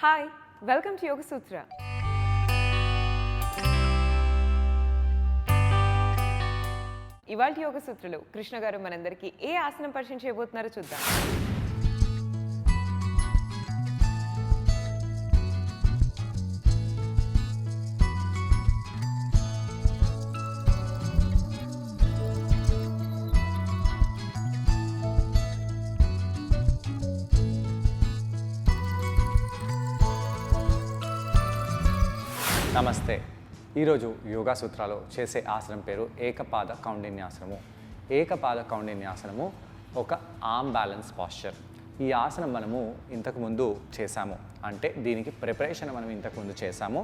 Hi welcome to యోగ సూత్ర. ఇవాళ యోగ సూత్రలో కృష్ణ గారు మనందరికీ ఏ ఆసనం పరిచయం చేయబోతున్నారో చూద్దాం. నమస్తే. ఈరోజు యోగా సూత్రాలో చేసే ఆసనం పేరు ఏకపాద కౌండిన్యాసనము. ఏకపాద కౌండిన్యాసనము ఒక ఆర్మ్ బ్యాలెన్స్ పాస్చర్. ఈ ఆసనం మనము ఇంతకుముందు చేసాము, అంటే దీనికి ప్రిపరేషన్ మనం ఇంతకుముందు చేసాము.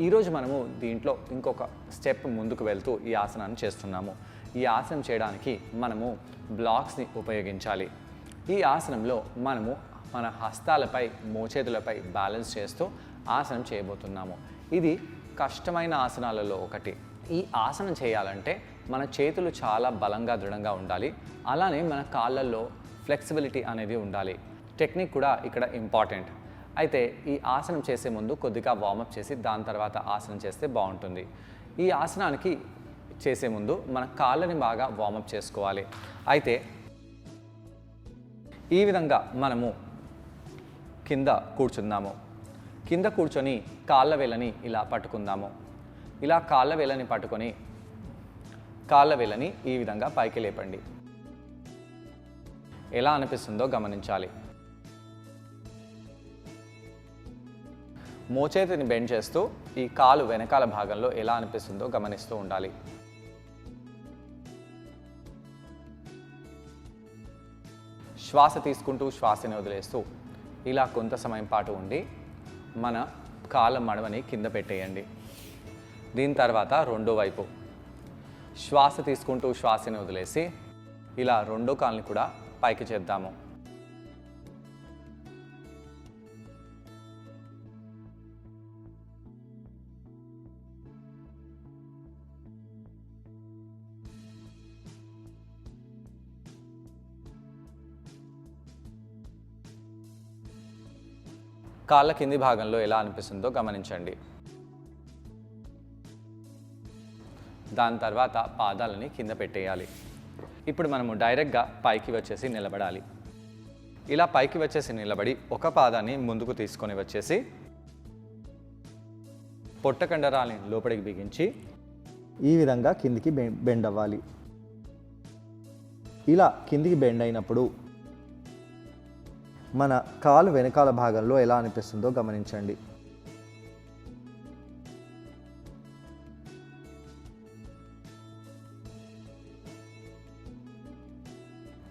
ఈరోజు మనము దీంట్లో ఇంకొక స్టెప్ ముందుకు వెళ్తూ ఈ ఆసనాన్ని చేస్తున్నాము. ఈ ఆసనం చేయడానికి మనము బ్లాక్స్ని ఉపయోగించాలి. ఈ ఆసనంలో మనము మన హస్తాలపై మోచేతులపై బ్యాలెన్స్ చేస్తూ ఆసనం చేయబోతున్నాము. ఇది కష్టమైన ఆసనాలలో ఒకటి. ఈ ఆసనం చేయాలంటే మన చేతులు చాలా బలంగా దృఢంగా ఉండాలి. అలానే మన కాళ్ళల్లో ఫ్లెక్సిబిలిటీ అనేది ఉండాలి. టెక్నిక్ కూడా ఇక్కడ ఇంపార్టెంట్. అయితే ఈ ఆసనం చేసే ముందు కొద్దిగా వార్మప్ చేసి దాని తర్వాత ఆసనం చేస్తే బాగుంటుంది. ఈ ఆసనానికి చేసే ముందు మన కాళ్ళని బాగా వార్మప్ చేసుకోవాలి. అయితే ఈ విధంగా మనము కింద కూర్చుందాము. కింద కూర్చొని కాళ్ళ వేళ్ళని ఇలా పట్టుకుందాము. ఇలా కాళ్ళ వేళ్ళని పట్టుకొని కాళ్ళ వేళ్ళని ఈ విధంగా పైకి లేపండి. ఎలా అనిపిస్తుందో గమనించాలి. మోచేతిని బెండ్ చేస్తూ ఈ కాలు వెనకాల భాగంలో ఎలా అనిపిస్తుందో గమనిస్తూ ఉండాలి. శ్వాస తీసుకుంటూ శ్వాసని వదిలేస్తూ ఇలా కొంత సమయం పాటు ఉండి మన కాళ్ళ మడమని కింద పెట్టేయండి. దీని తర్వాత రెండో వైపు శ్వాస తీసుకుంటూ శ్వాసని వదిలేసి ఇలా రెండో కాళ్ళని కూడా పైకి చేద్దాము. కాళ్ళ కింది భాగంలో ఎలా అనిపిస్తుందో గమనించండి. దాని తర్వాత పాదాలని కింద పెట్టేయాలి. ఇప్పుడు మనము డైరెక్ట్గా పైకి వచ్చేసి నిలబడాలి. ఇలా పైకి వచ్చేసి నిలబడి ఒక పాదాన్ని ముందుకు తీసుకొని వచ్చేసి పొట్ట కండరాలని లోపలికి బిగించి ఈ విధంగా కిందికి బెండ్ అవ్వాలి. ఇలా కిందికి బెండ్ అయినప్పుడు మన కాలు వెనకాల భాగంలో ఎలా అనిపిస్తుందో గమనించండి.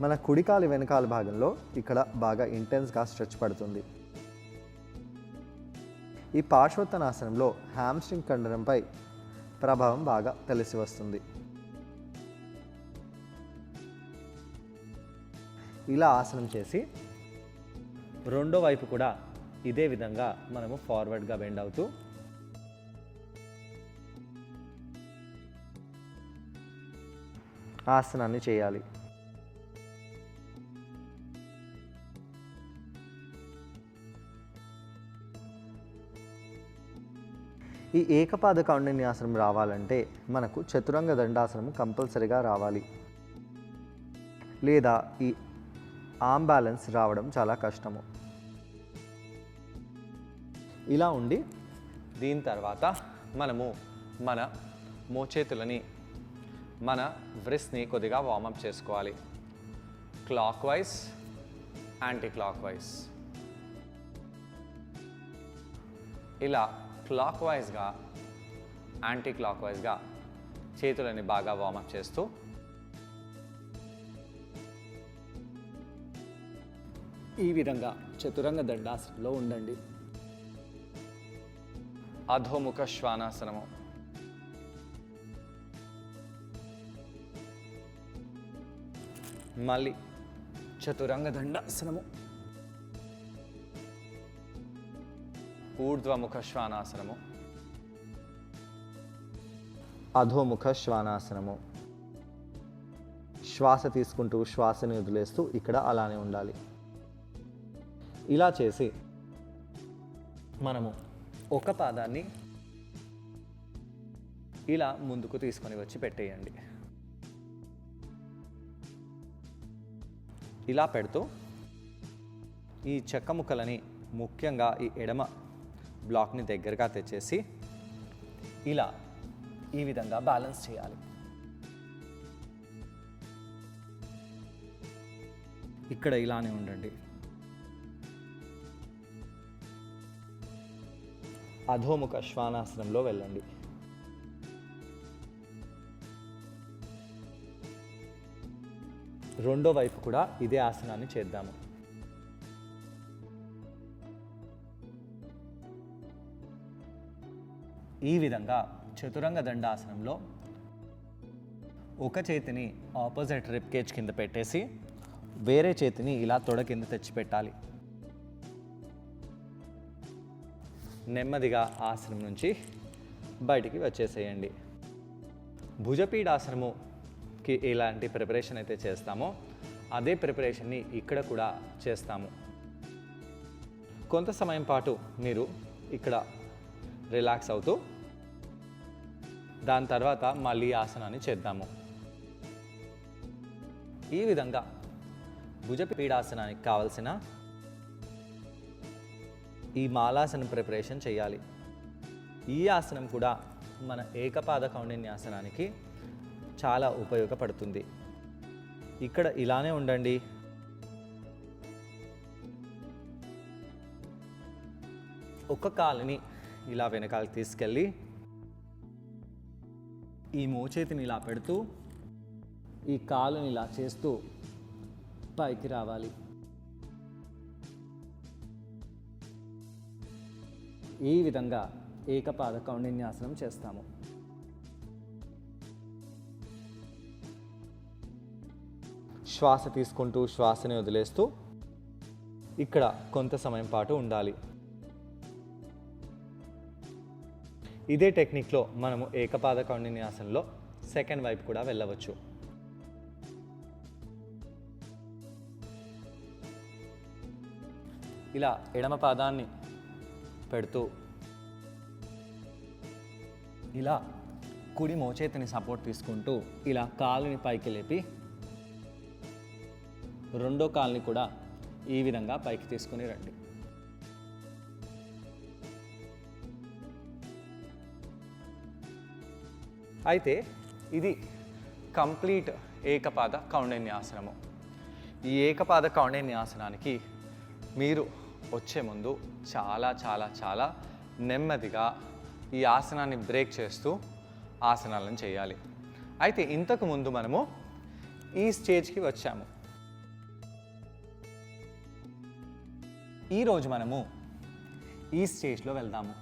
మన కుడి కాలు వెనకాల భాగంలో ఇక్కడ బాగా ఇంటెన్స్గా స్ట్రెచ్ పడుతుంది. ఈ పార్శ్వోత్తనాసనంలో హ్యామ్స్ట్రింగ్ కండరంపై ప్రభావం బాగా తెలిసి వస్తుంది. ఇలా ఆసనం చేసి రెండో వైపు కూడా ఇదే విధంగా మనము ఫార్వర్డ్గా బెండ్ అవుతూ ఆసనాన్ని చేయాలి. ఈ ఏకపాద కౌండిన్యాసనం రావాలంటే మనకు చతురంగ దండాసనం కంపల్సరిగా రావాలి, లేదా ఈ ఆర్మ్ బ్యాలెన్స్ రావడం చాలా కష్టము. ఇలా ఉండి దీని తర్వాత మనము మన మోచేతులని మన వ్రిస్ట్ని కొద్దిగా వార్మప్ చేసుకోవాలి. Clock wise, anti clock wise. ఇలా క్లాక్ వైజ్గా, యాంటీ క్లాక్ వైజ్గా చేతులని బాగా వార్మప్ చేస్తూ ఈ విధంగా చతురంగ దండాసనంలో ఉండండి. అధోముఖ శ్వానాసనము. మళ్ళీ చతురంగ దండాసనము. ఊర్ధ్వముఖ శ్వానాసనము. అధోముఖ శ్వానాసనము. శ్వాస తీసుకుంటూ శ్వాసని వదిలేస్తూ ఇక్కడ అలానే ఉండాలి. ఇలా చేసి మనము ఒక పాదాన్ని ఇలా ముందుకు తీసుకొని వచ్చి పెట్టేయండి. ఇలా పెడుతూ ఈ చెక్క ముక్కలని ముఖ్యంగా ఈ ఎడమ బ్లాక్ని దగ్గరగా తెచ్చేసి ఇలా ఈ విధంగా బ్యాలెన్స్ చేయాలి. ఇక్కడ ఇలానే ఉండండి. అధోముఖ శ్వానాసనంలో వెళ్ళండి. రెండో వైపు కూడా ఇదే ఆసనాన్ని చేద్దాము. ఈ విధంగా చతురంగ దండాసనంలో ఒక చేతిని ఆపోజిట్ రిబ్ కేజ్ కింద పెట్టేసి వేరే చేతిని ఇలా తొడ కింద తెచ్చిపెట్టాలి. నెమ్మదిగా ఆసనం నుంచి బయటికి వచ్చేసేయండి. భుజపీడాసనముకి ఎలాంటి ప్రిపరేషన్ అయితే చేస్తామో అదే ప్రిపరేషన్ని ఇక్కడ కూడా చేస్తాము. కొంత సమయం పాటు మీరు ఇక్కడ రిలాక్స్ అవుతూ దాని తర్వాత మళ్ళీ ఆసనాన్ని చేద్దాము. ఈ విధంగా భుజపీడాసనానికి కావలసిన ఈ మాలాసనం ప్రిపరేషన్ చేయాలి. ఈ ఆసనం కూడా మన ఏకపాద కౌండిన్యాసనానికి చాలా ఉపయోగపడుతుంది. ఇక్కడ ఇలానే ఉండండి. ఒక కాలుని ఇలా వెనకాలకి తీసుకెళ్ళి ఈ మోచేతిని ఇలా పెడుతూ ఈ కాలుని ఇలా చేస్తూ పైకి రావాలి. ఈ విధంగా ఏకపాద కౌండిన్యాసనం చేస్తాము. శ్వాస తీసుకుంటూ శ్వాసని వదిలేస్తూ ఇక్కడ కొంత సమయం పాటు ఉండాలి. ఇదే టెక్నిక్లో మనము ఏకపాద కౌండిన్యాసనంలో సెకండ్ వైపు కూడా వెళ్ళవచ్చు. ఇలా ఎడమ పాదాన్ని పెడుతూ ఇలా కుడి మోచేతిని సపోర్ట్ తీసుకుంటూ ఇలా కాలుని పైకి లేపి రెండో కాలుని కూడా ఈ విధంగా పైకి తీసుకుని రండి. అయితే ఇది కంప్లీట్ ఏకపాద కౌండిన్యాసనము. ఈ ఏకపాద కౌండిన్యాసనానికి మీరు వచ్చే ముందు చాలా చాలా చాలా నెమ్మదిగా ఈ ఆసనాన్ని బ్రేక్ చేస్తూ ఆసనాలను చేయాలి. అయితే ఇంతకు ముందు మనము ఈ స్టేజ్కి వచ్చాము. ఈరోజు మనము ఈ స్టేజ్లో వెళ్దాము.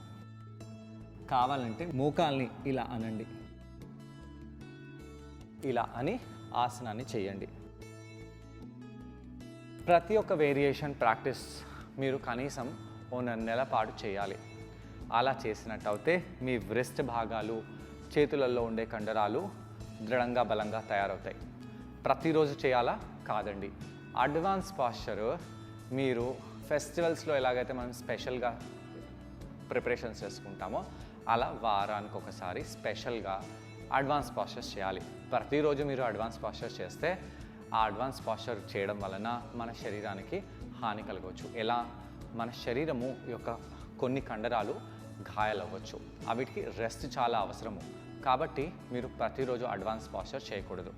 కావాలంటే మోకాల్ని ఇలా అనండి. ఇలా అని ఆసనాన్ని చేయండి. ప్రతి ఒక్క వేరియేషన్ ప్రాక్టీస్ మీరు కనీసం ఓ నెల పాటు చేయాలి. అలా చేసినట్టయితే మీ వ్రిస్ట్ భాగాలు, చేతులలో ఉండే కండరాలు దృఢంగా బలంగా తయారవుతాయి. ప్రతిరోజు చేయాలా కాదండి. అడ్వాన్స్ పాస్చర్ మీరు ఫెస్టివల్స్లో ఎలాగైతే మనం స్పెషల్గా ప్రిపరేషన్స్ చేసుకుంటామో అలా వారానికి ఒకసారి స్పెషల్గా అడ్వాన్స్ పాస్చర్స్ చేయాలి. ప్రతిరోజు మీరు అడ్వాన్స్ పాస్చర్ చేస్తే ఆ అడ్వాన్స్ పాస్చర్ చేయడం వలన మన శరీరానికి హాని కలగవచ్చు. ఎలా? మన శరీరము యొక్క కొన్ని కండరాలు గాయాలవ్వచ్చు. వీటికి రెస్ట్ చాలా అవసరము. కాబట్టి మీరు ప్రతిరోజు అడ్వాన్స్ పాస్చర్ చేయకూడదు.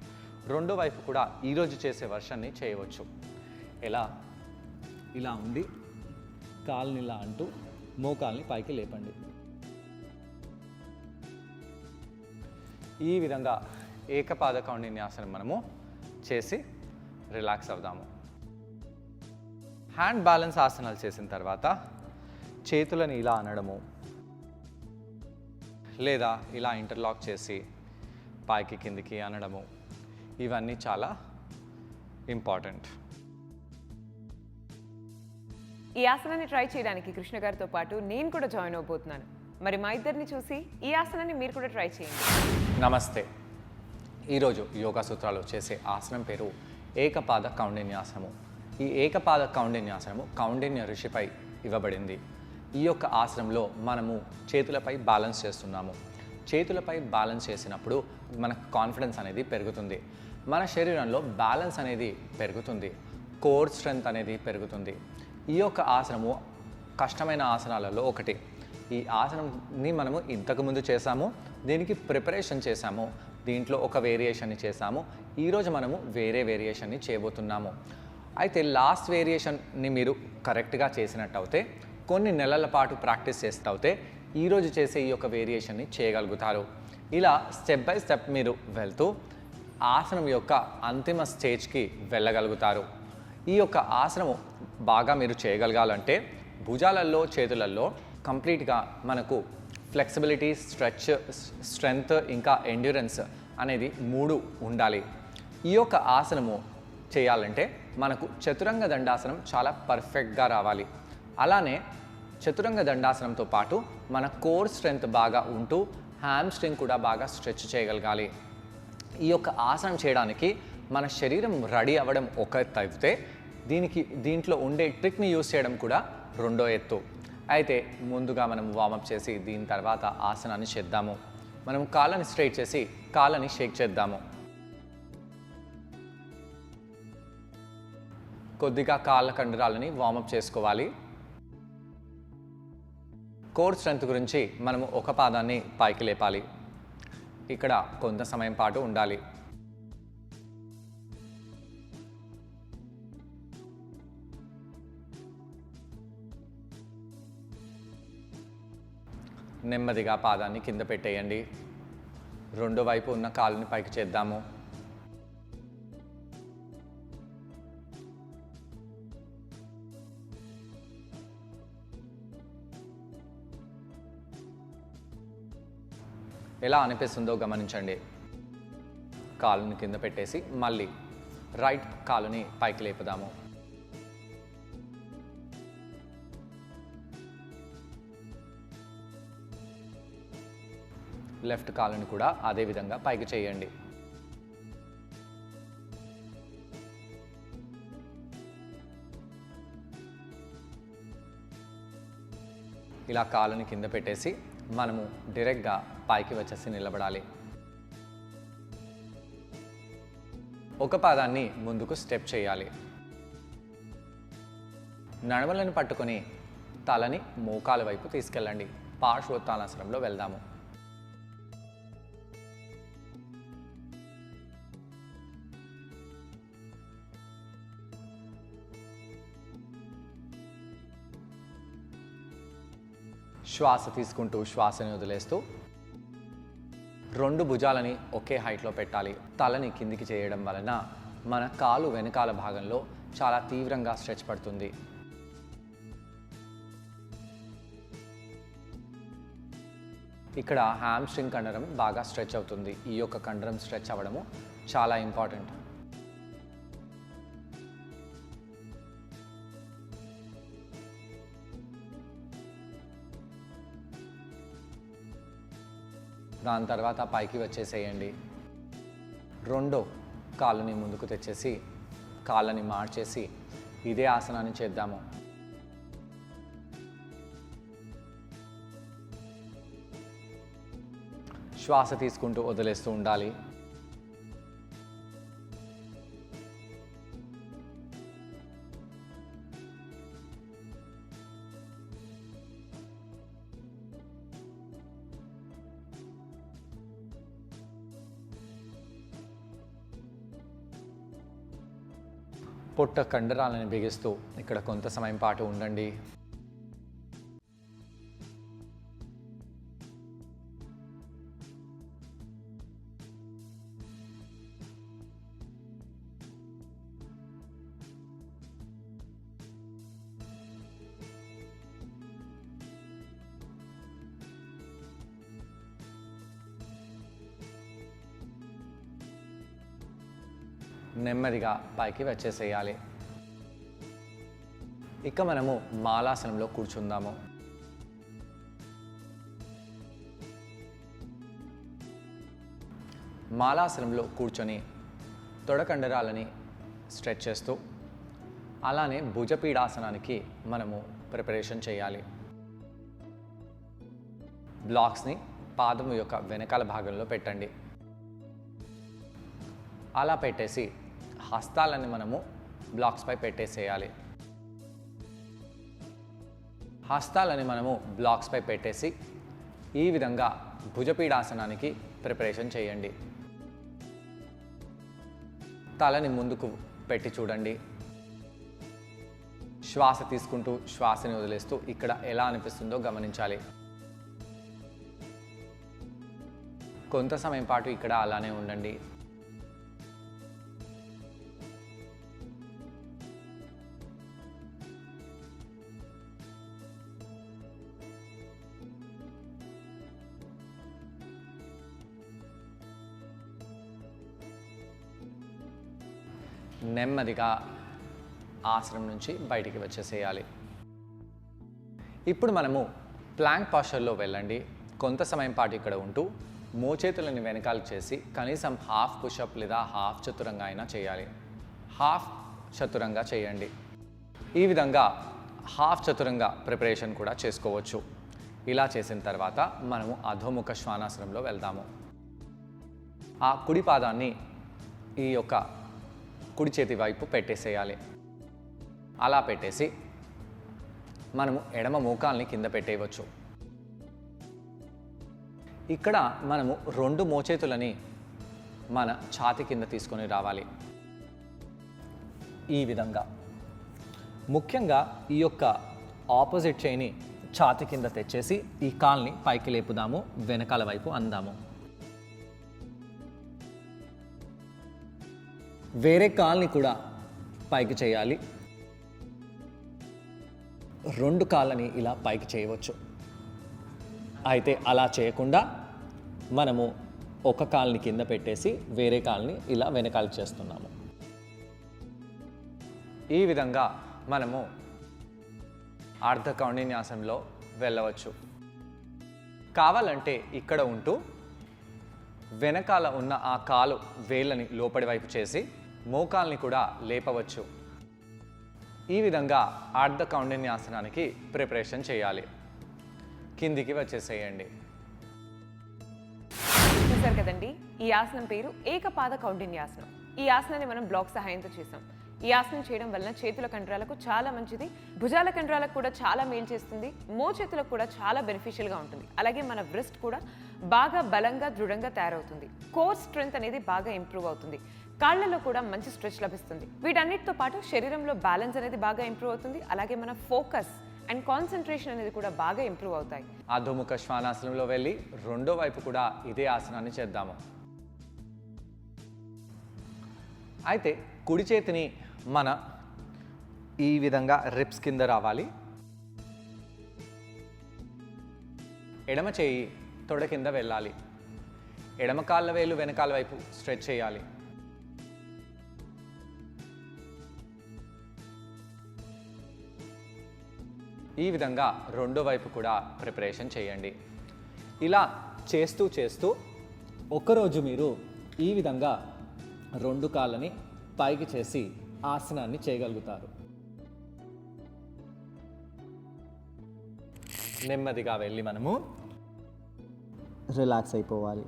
రెండో వైపు కూడా ఈరోజు చేసే వర్షన్ని చేయవచ్చు. ఎలా? ఇలా ఉండి కాలుని ఇలా అంటూ మోకాల్ని పైకి లేపండి. ఈ విధంగా ఏకపాద కౌండిన్యాసనం మనము చేసి రిలాక్స్ అవుదాము. హ్యాండ్ బ్యాలెన్స్ ఆసనాలు చేసిన తర్వాత చేతులను ఇలా అనడము లేదా ఇలా ఇంటర్లాక్ చేసి పైకి కిందికి అనడము ఇవన్నీ చాలా ఇంపార్టెంట్. ఈ ఆసనాన్ని ట్రై చేయడానికి కృష్ణ గారితో పాటు నేను కూడా జాయిన్ అవబోతున్నాను. మరి మా ఇద్దరిని చూసి ఈ ఆసనాన్ని మీరు కూడా ట్రై చేయండి. నమస్తే. ఈరోజు యోగా సూత్రాలు చేసే ఆసనం పేరు ఏకపాద కౌండిన్యాసనము. ఈ ఏకపాద కౌండిన్యాసనము కౌండిన్య ఋషిపై ఇవ్వబడింది. ఈ యొక్క ఆసనంలో మనము చేతులపై బ్యాలెన్స్ చేస్తున్నాము. చేతులపై బ్యాలెన్స్ చేసినప్పుడు మనకు కాన్ఫిడెన్స్ అనేది పెరుగుతుంది. మన శరీరంలో బ్యాలెన్స్ అనేది పెరుగుతుంది. కోర్ స్ట్రెంగ్త్ అనేది పెరుగుతుంది. ఈ యొక్క ఆసనము కష్టమైన ఆసనాలలో ఒకటి. ఈ ఆసనంని మనము ఇంతకుముందు చేసాము, దీనికి ప్రిపరేషన్ చేసాము, దీంట్లో ఒక వేరియేషన్ని చేసాము. ఈరోజు మనము వేరే వేరియేషన్ని చేయబోతున్నాము. అయితే లాస్ట్ వేరియేషన్ని మీరు కరెక్ట్గా చేసినట్టయితే, కొన్ని నెలల పాటు ప్రాక్టీస్ చేస్తే ఈరోజు చేసే ఈ యొక్క వేరియేషన్ని చేయగలుగుతారు. ఇలా స్టెప్ బై స్టెప్ మీరు వెళ్తూ ఆసనం యొక్క అంతిమ స్టేజ్కి వెళ్ళగలుగుతారు. ఈ యొక్క ఆసనము బాగా మీరు చేయగలగాలంటే భుజాలలో, చేతులలో కంప్లీట్గా మనకు ఫ్లెక్సిబిలిటీ, స్ట్రెంగ్త్ ఇంకా ఎండ్యూరెన్స్ అనేది 3 ఉండాలి. ఈ యొక్క ఆసనము చేయాలంటే మనకు చతురంగ దండాసనం చాలా పర్ఫెక్ట్గా రావాలి. అలానే చతురంగ దండాసనంతో పాటు మన కోర్ స్ట్రెంగ్త్ బాగా ఉంటూ హ్యామ్స్ట్రింగ్ కూడా బాగా స్ట్రెచ్ చేయగలగాలి. ఈ యొక్క ఆసనం చేయడానికి మన శరీరం రెడీ అవ్వడం ఒక ఎత్తు అయితే, దీంట్లో ఉండే ట్రిక్ని యూస్ చేయడం కూడా రెండో ఎత్తు. అయితే ముందుగా మనం వార్మప్ చేసి దీని తర్వాత ఆసనాన్ని చేద్దాము. మనం కాళ్ళని స్ట్రైట్ చేసి కాళ్ళని షేక్ చేద్దాము. కొద్దిగా కాళ్ళ కండరాలని వార్మప్ చేసుకోవాలి. కోర్ స్ట్రెంగ్త్ గురించి మనము ఒక పాదాన్ని పైకి లేపాలి. ఇక్కడ కొంత సమయం పాటు ఉండాలి. నెమ్మదిగా పాదాన్ని కింద పెట్టేయండి. రెండో వైపు ఉన్న కాలుని పైకి చేద్దాము. ఎలా అనిపిస్తుందో గమనించండి. కాలుని కింద పెట్టేసి మళ్ళీ రైట్ కాలుని పైకి లేపుదాము. లెఫ్ట్ కాలుని కూడా అదే విధంగా పైకి చేయండి. ఇలా కాలుని కింద పెట్టేసి మనము డైరెక్ట్గా పైకి వచ్చేసి నిలబడాలి. ఒక పాదాన్ని ముందుకు స్టెప్ చేయాలి. నడుములను పట్టుకొని తలని మోకాల వైపు తీసుకెళ్ళండి. పార్శ్వోత్తానాసనంలో వెళ్దాము. శ్వాస తీసుకుంటూ శ్వాసని వదిలేస్తూ 2 భుజాలని ఒకే హైట్లో పెట్టాలి. తలని కిందికి చేయడం వలన మన కాలు వెనకాల భాగంలో చాలా తీవ్రంగా స్ట్రెచ్ పడుతుంది. ఇక్కడ హ్యామ్స్ట్రింగ్ కండరం బాగా స్ట్రెచ్ అవుతుంది. ఈ యొక్క కండరం స్ట్రెచ్ అవ్వడము చాలా ఇంపార్టెంట్. దాని తర్వాత పైకి వచ్చేసేయండి. రెండో కాలుని ముందుకు తెచ్చేసి కాళ్ళని మార్చేసి ఇదే ఆసనాన్ని చేద్దాము. శ్వాస తీసుకుంటూ వదిలేస్తూ ఉండాలి. పొట్ట కండరాలను బిగిస్తూ ఇక్కడ కొంత సమయం పాటు ఉండండి. నెమ్మదిగా పైకి వచ్చేసేయాలి. ఇక మనము మాలాసనంలో కూర్చుందాము. మాలాసనంలో కూర్చొని తొడకండరాలని స్ట్రెచ్ చేస్తూ అలానే భుజపీడాసనానికి మనము ప్రిపరేషన్ చేయాలి. బ్లాక్స్ని పాదం యొక్క వెనకాల భాగంలో పెట్టండి. అలా పెట్టేసి హస్తాలని మనము బ్లాక్స్పై పెట్టేసేయాలి. హస్తాలని మనము బ్లాక్స్పై పెట్టేసి ఈ విధంగా భుజపీడాసనానికి ప్రిపరేషన్ చేయండి. తలని ముందుకు పెట్టి చూడండి. శ్వాస తీసుకుంటూ శ్వాసని వదిలేస్తూ ఇక్కడ ఎలా అనిపిస్తుందో గమనించాలి. కొంత సమయం పాటు ఇక్కడ అలానే ఉండండి. నెమ్మదిగా ఆసనం నుంచి బయటికి వచ్చేసేయాలి. ఇప్పుడు మనము ప్లాంక్ పాస్చర్లో వెళ్ళండి. కొంత సమయం పాటు ఇక్కడ ఉంటూ మోచేతులని వెనకాల చేసి కనీసం హాఫ్ పుషప్ లేదా హాఫ్ చతురంగా అయినా చేయాలి. హాఫ్ చతురంగా చేయండి. ఈ విధంగా హాఫ్ చతురంగా ప్రిపరేషన్ కూడా చేసుకోవచ్చు. ఇలా చేసిన తర్వాత మనము అధోముఖ శ్వానాసనంలో వెళ్దాము. ఆ కుడి పాదాన్ని ఈ యొక్క కుడి చేతి వైపు పెట్టేసేయాలి. అలా పెట్టేసి మనము ఎడమ మోకాల్ని కింద పెట్టేయవచ్చు. ఇక్కడ మనము 2 మోచేతులని మన ఛాతి కింద తీసుకొని రావాలి. ఈ విధంగా ముఖ్యంగా ఈ యొక్క ఆపోజిట్ చేయిని ఛాతి కింద తెచ్చేసి ఈ కాల్ని పైకి లేపుదాము, వెనకాల వైపు అందాము. వేరే కాల్ని కూడా పైకి చేయాలి. 2 కాళ్ళని ఇలా పైకి చేయవచ్చు. అయితే అలా చేయకుండా మనము ఒక కాల్ని కింద పెట్టేసి వేరే కాల్ని ఇలా వెనకాల చేస్తున్నాము. ఈ విధంగా మనము అర్ధ కౌండిన్యాసంలో వెళ్ళవచ్చు. కావాలంటే ఇక్కడ ఉంటూ వెనకాల ఉన్న ఆ కాలు వేళ్ళని లోపలి వైపు చేసి మోకాల్ని కూడా లేపవచ్చు. ఈ విధంగా అర్ధ కౌండిన్యాసనానికి ప్రిపరేషన్ చేయాలి. కిందికి వచ్చేసేయండి. చూసారు కదండి, ఈ ఆసనం పేరు ఏకపాద కౌండిన్యాసనం. ఈ ఆసనాన్ని మనం బ్లాక్ సహాయంతో చేసాం. ఈ ఆసనం చేయడం వలన చేతుల కండరాలకు చాలా మంచిది, భుజాల కండరాలకు కూడా చాలా మేలు చేస్తుంది, మోచేతులకు కూడా చాలా బెనిఫిషియల్గా ఉంటుంది. అలాగే మన బ్రెస్ట్ కూడా బాగా బలంగా దృఢంగా తయారవుతుంది. కోర్ స్ట్రెంగ్త్ అనేది బాగా ఇంప్రూవ్ అవుతుంది. కాళ్ళలో కూడా మంచి స్ట్రెచ్ లభిస్తుంది. వీటన్నిటితో పాటు శరీరంలో బ్యాలెన్స్ అనేది బాగా ఇంప్రూవ్ అవుతుంది. అలాగే మన ఫోకస్ అండ్ కాన్సన్ట్రేషన్ అనేది కూడా బాగా ఇంప్రూవ్ అవుతాయి. అధోముఖ శ్వానాసనంలో వెళ్ళి రెండో వైపు కూడా ఇదే ఆసనాన్ని చేద్దాము. అయితే కుడి చేతిని మన ఈ విధంగా రిప్స్ కింద రావాలి. ఎడమ చేయి తొడ కింద వెళ్ళాలి. ఎడమ కాళ్ళ వేలు వెనకాల వైపు స్ట్రెచ్ చేయాలి. ఈ విధంగా రెండో వైపు కూడా ప్రిపరేషన్ చేయండి. ఇలా చేస్తూ చేస్తూ ఒకరోజు మీరు ఈ విధంగా 2 కాళ్ళని పైకి చేసి ఆసనాన్ని చేయగలుగుతారు. నెమ్మదిగా వెళ్ళి మనము రిలాక్స్ అయిపోవాలి.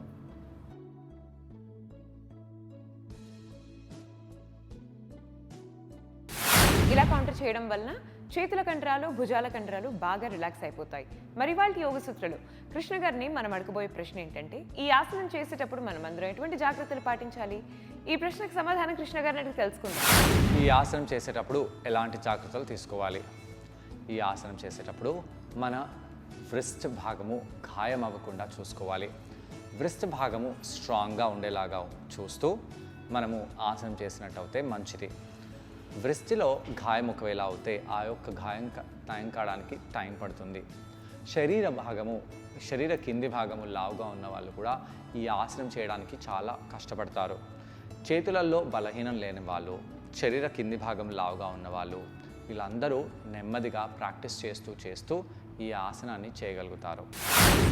ఇలా కౌంటర్ చేయడం వలన చేతుల కండరాలు, భుజాల కండరాలు బాగా రిలాక్స్ అయిపోతాయి. మరి వాళ్ళ యోగ సూత్రాలు కృష్ణ గారిని మనం అడగబోయే ప్రశ్న ఏంటంటే, ఈ ఆసనం చేసేటప్పుడు మనం అందరం ఎటువంటి జాగ్రత్తలు పాటించాలి? ఈ ప్రశ్నకు సమాధానం కృష్ణ గారిని అడిగి తెలుసుకుందాం. ఈ ఆసనం చేసేటప్పుడు ఎలాంటి జాగ్రత్తలు తీసుకోవాలి? ఈ ఆసనం చేసేటప్పుడు మన వ్రిస్ట్ భాగము గాయం అవ్వకుండా చూసుకోవాలి. వ్రిస్ట్ భాగము స్ట్రాంగ్గా ఉండేలాగా చూస్తూ మనము ఆసనం చేసినట్టయితే మంచిది. వ్రిస్టిలో గాయం ఒకవేళ అవుతే ఆ యొక్క గాయం నయం కావడానికి టైం పడుతుంది. శరీర కింది భాగము లావుగా ఉన్న వాళ్ళు కూడా ఈ ఆసనం చేయడానికి చాలా కష్టపడతారు. చేతులలో బలహీనం లేని వాళ్ళు, శరీర కింది భాగం లావుగా ఉన్నవాళ్ళు, వీళ్ళందరూ నెమ్మదిగా ప్రాక్టీస్ చేస్తూ ఈ ఆసనాన్ని చేయగలుగుతారు.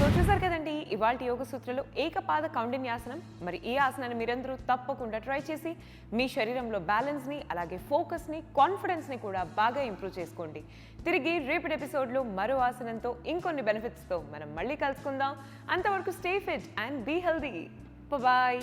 సో చూసారు కదండి ఇవాళ యోగ సూత్రాలు ఏకపాద కౌండిన్యాసనం. మరి ఈ ఆసనాన్ని మీరందరూ తప్పకుండా ట్రై చేసి మీ శరీరంలో బ్యాలెన్స్ని, అలాగే ఫోకస్ని, కాన్ఫిడెన్స్ని కూడా బాగా ఇంప్రూవ్ చేసుకోండి. తిరిగి రేపటి ఎపిసోడ్లో మరో ఆసనంతో ఇంకొన్ని బెనిఫిట్స్తో మనం మళ్ళీ కలుసుకుందాం. అంతవరకు stay fit and be healthy. Bye.